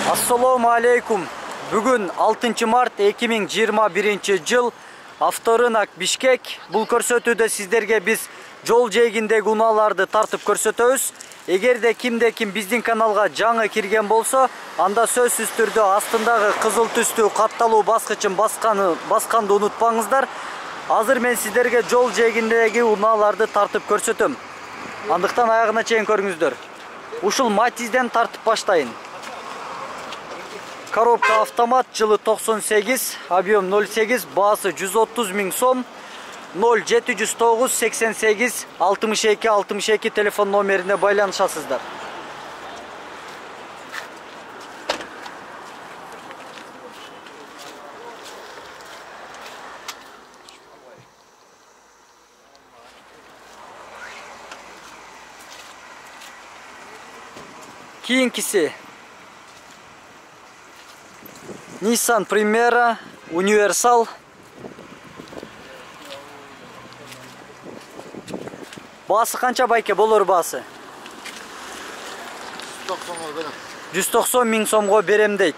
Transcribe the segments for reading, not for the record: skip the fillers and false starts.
Assalamu alaikum. Бүгін 6 март 2021 жыл авторынак Бишкек. Бұл көрсөтүүдө сиздерге біз жол жээгиндеги унааларды тартып көрсөтөбүз. Эгерде кимде ким биздин каналга жаңы кирген болсо, анда сөзсүз түрдө астындагы кызыл түстүү катталуу баскычын басканды унутпаңыздар. Азыр мен сиздерге жол жээгиндеги унааларды тартып көрсөтөм. Андыктан аягына чейин көрүңүздөр. Ушул Матизден тартып баштайын. Коробка автомат, жылы 98, объем 0,8, баасы 130 000 сом, 0709 88 62 62 телефон номерине байланышасыздар. Кийинкиси Nissan Primera Universal. Баасы канча байке болор баасы? 190 000 сомго берем дейт.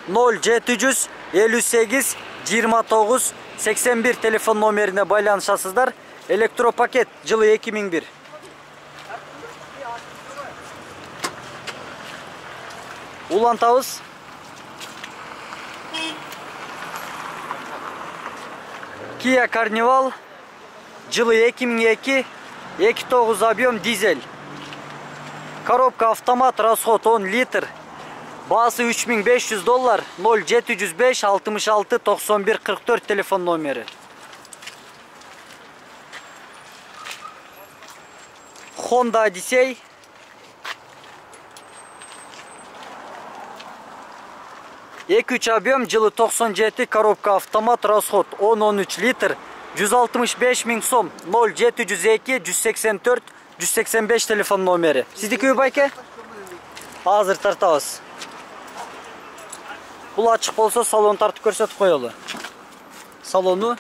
0758 29 81 телефон номерине байланышасыздар. Электропакет, жылы 2001. Улантабыз. Kia Carnival, жылы 2002, 2.9 объем дизель. Коробка автомат, расход 10 литр. Баасы $3500, 0705 66 91 44 телефон номери. Honda Odyssey. Екі объем, жылы 97, коробка автомат, расход 10-13 литр, 165 000 сом, 0702 184 185 телефон номери. Сиздики байке? Азыр тартабыз. Бул ачык болсо салон тартып көрсөтүп коелу. Салону.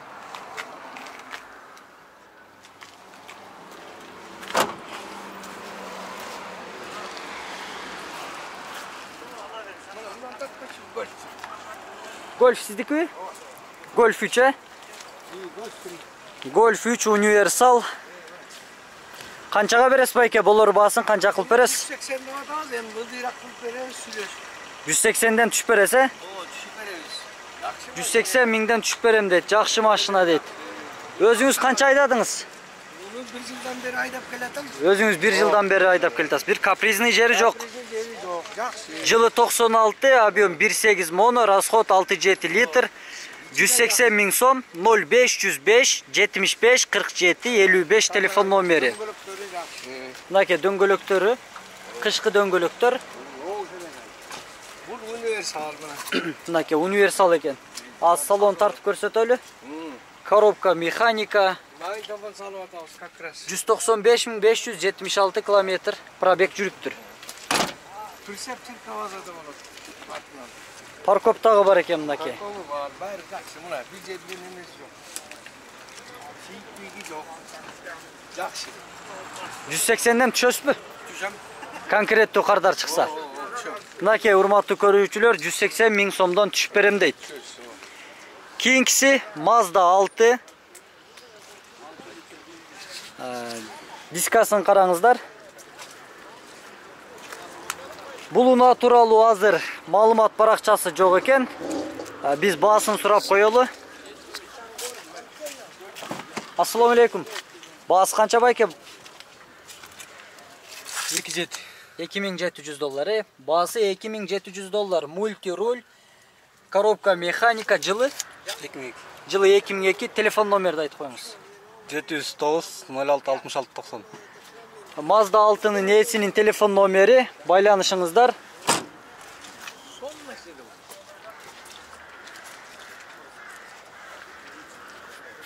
Golf sizdiki? Golf 3'e? Golf 3 Universal. Kançaga beresiz bayke? Bolor baaсын kança kılıp beresiz? 180'den düşüp berese? 180 000'den düşüp berem deyt. Jakşı maşına deyt. Özünüz kança aydadыңыз? Özünüz bir yıldan beri aydap keltasiz. Bir kaprizny jeri jok. Жылы 96, объем 1.8 моно, расход 6-7 литр, 180 000 сом, 0505 75 47 55 телефон номери. Мынаке дөңгөлөктөрү, кышкы дөңгөлөктөр. Мынаке универсал экен. Az салон тартып көрсөтөлү. Коробка механика. 195 576 километр пробег жүрүптүр. Парковтагы бар экен мынаке. 180'den түшөсүзбү? Конкреттүү кардар чыкса. Мынаке урматтуу көрүүчүлөр 180 000 сомдон түшүп берем дейт. Кийинкиси Mazda 6. Дискасын караңыздар. Бул унаа тууралуу азыр маалымат баракчасы жок экен. Биз баасын сурап коелу. Ассаламу алейкум. Баасы канча байке? 2700 доллар. Баасы $2700. Мульти руль. Коробка механика, жылы 2002. Жылы 2002. Телефон номерди айтып коюңуз. 709 06 66 90. Mazda 6'nın N'sinin telefon nomeri, байланышыңыздар.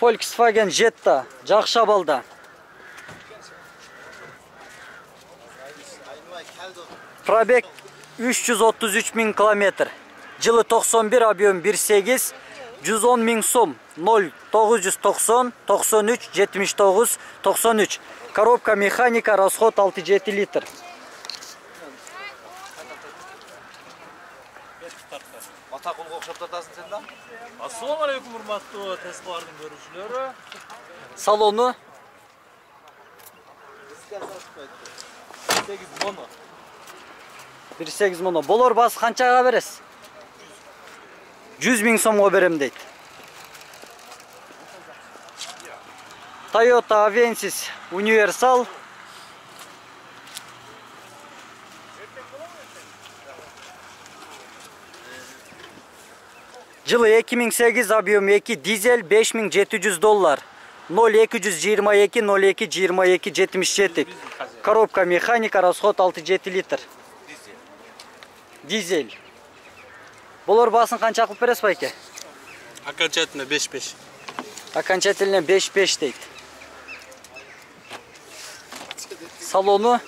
Volkswagen Jetta, жакшы абалда. Пробег 333 000 километр. Жылы 91, объем 1.8, 110 000 сом, 0990 93 79 93. Коробка механика, расход 6-7 литр. Ата қолға оқшап тартасың сен да? Ассалаумағалейкум, урматтуу Теслалардын көрүүчүлөрү. Салону 8 моно. 1.8 mono. Болор басы канчага бересиз? 100 000 сомго берем дейт. Toyota Avensis Universal. Жылы 2008, объем 2, дизель $5700. 0222 0222 77. Коробка механика, расход 6-7 литр. Дизель. Болор басын канча кылып бересиз байке? Окончательно 5-5. Окончательно 5-5 дейт. Салону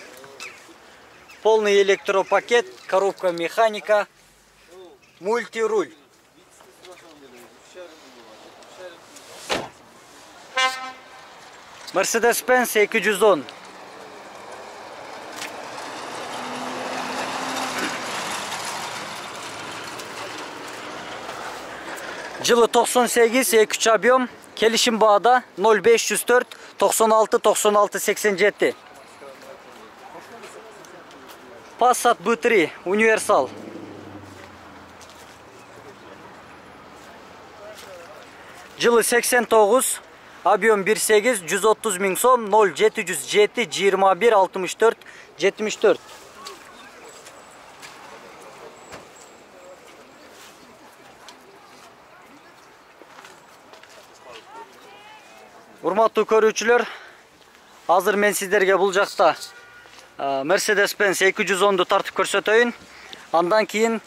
полный электропакет, коробка механика, мультируль. Mercedes-Benz 210. Жылы 98, 2.3 объем, келишим баада 0504 96 96 87. Passat B3 Universal. Жылы 89, объем 1.8, 130 000 сом, 0707 21 64 74. Урматтуу көрүүчүлөр, азыр мен сиздерге бул жакта Mercedes-Benz 210-ду тартып көрсөтөйүн. Андан кийин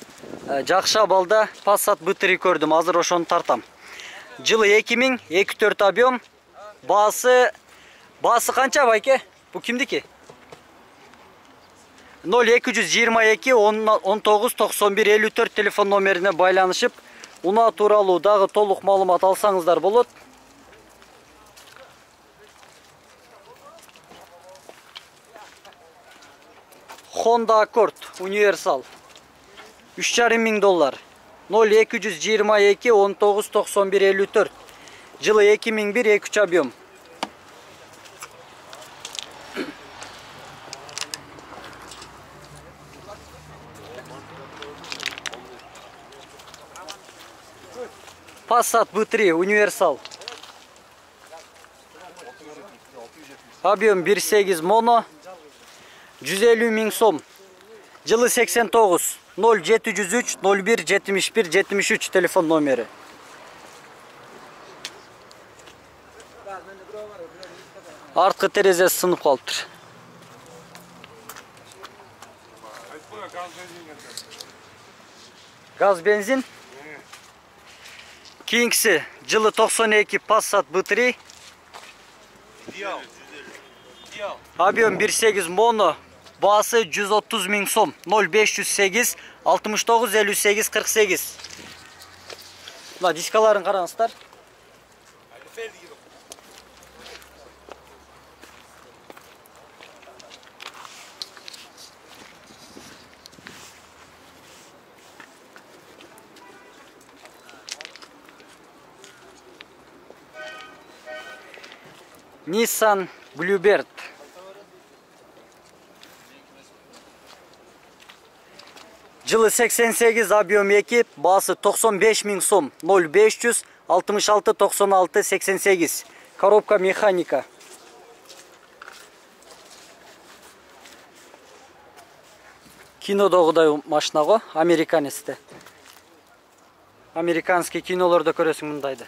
жакшы абалда Passat B3 көрдүм, азыр ошону тартам. Жылы 2000, 2.4 объем, баасы канча байке? Бу кимдики? 0222 19 91 54 телефон номерине байланышып, унаа тууралуу дагы толук маалымат алсаңыздар болот. Honda Accord Universal $3.500. 0222 19 91 54. Жылы 2001, 2.3 объем. Passat B3 Universal. Объем 1.8 mono. 150 000 сом. Жылы 89. 0703 01 71 73 телефон номери. Арткы терезе сынып калыптыр. Газ бензин. Кийинкиси жылы 92 Passat B3. Объем 1.8 mono. Баасы 130 000 сом. 0508 69 58 48. Мына дискаларын караңыздар. Nissan Bluebird. Жылы 88, объем 2, баасы 95 000 сом. 0500 66 96 88. Коробка механика. Кинодогудай машина го, американецте. Американский кинолордо көрөсүң мындайды.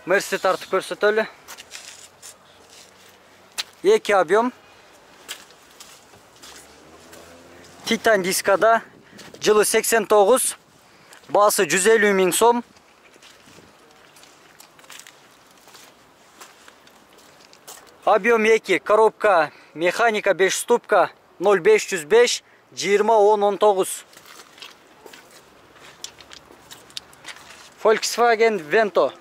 Мерси тартып көрсөтөлү. 2 объем. Titan дискада. Жылы 89. Баасы 150 000 сом. Объем 2. Коробка механика 5 ступка. 0505 20 10 19. Volkswagen Vento.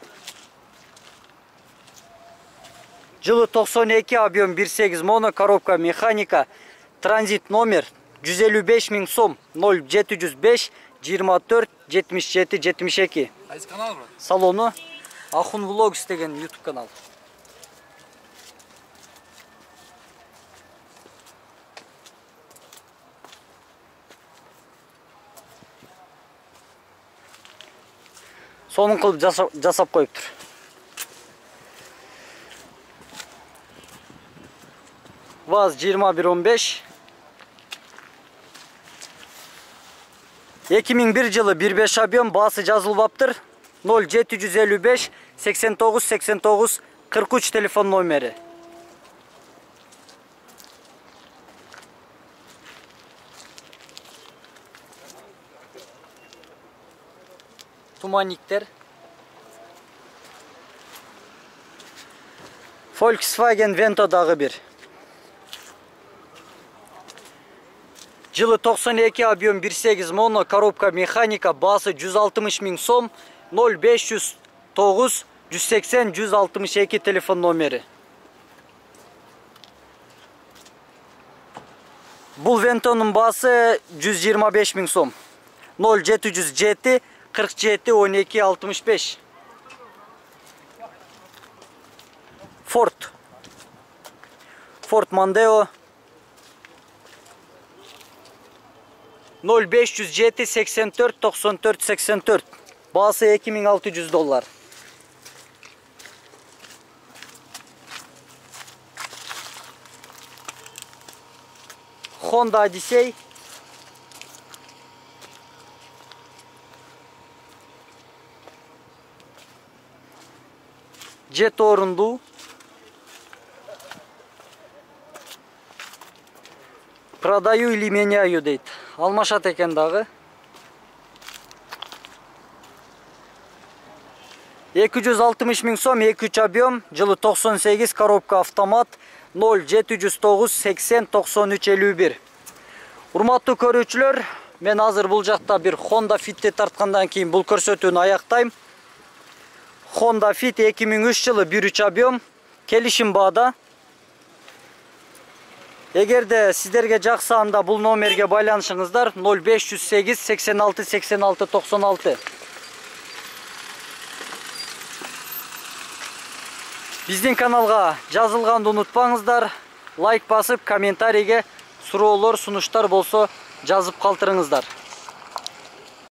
Жылы 92, объем 1.8 mono, коробка механика, транзит номер, 155 ming so'm. 0705 24 77 72. Qaysi kanal bu? Salonu Ахун Vlogs деген YouTube kanal. Sonun kılıp жасап koyuptur. Vaz 2115. 2001 жылы 15 объем басы жазылбаптыр. 0755 89 89 43 telefon номері. Tumanniktер. Volkswagen Vento'дағы bir. Жылы 92 объем 1.8 моно коробка механика басы 160 мing сом. 0509 180 162 telefon номері. Бұл Vento'nun bası 125 ming сом. 0707 47 12 65. Ford Mondeo 0507 84 94 84. Bası $2600. Honda Odyssey. Jet орынду. Продаю или меняю дейді. Алмашат екен дағы. 260 ming сом, 2-3 объем, жылы 98 коробка автомат, 0709 80 93 51. Урматтуу көрүүчүлөр, мен азыр бул жакта бир Honda Fit'ти тарткандан кийин бул көрсөтүүнү аяктайм. Honda Fit 2003 жылы 1-3 объем, келишим баада. Эгерде сиздерге жакса, анда бул номерге байланышыңыздар 0508 86 86 96. Биздин каналга жазылганды унутпаңыздар. Лайк басып, комментарийге суроолор, сунуштар болсо жазып калтырыңыздар.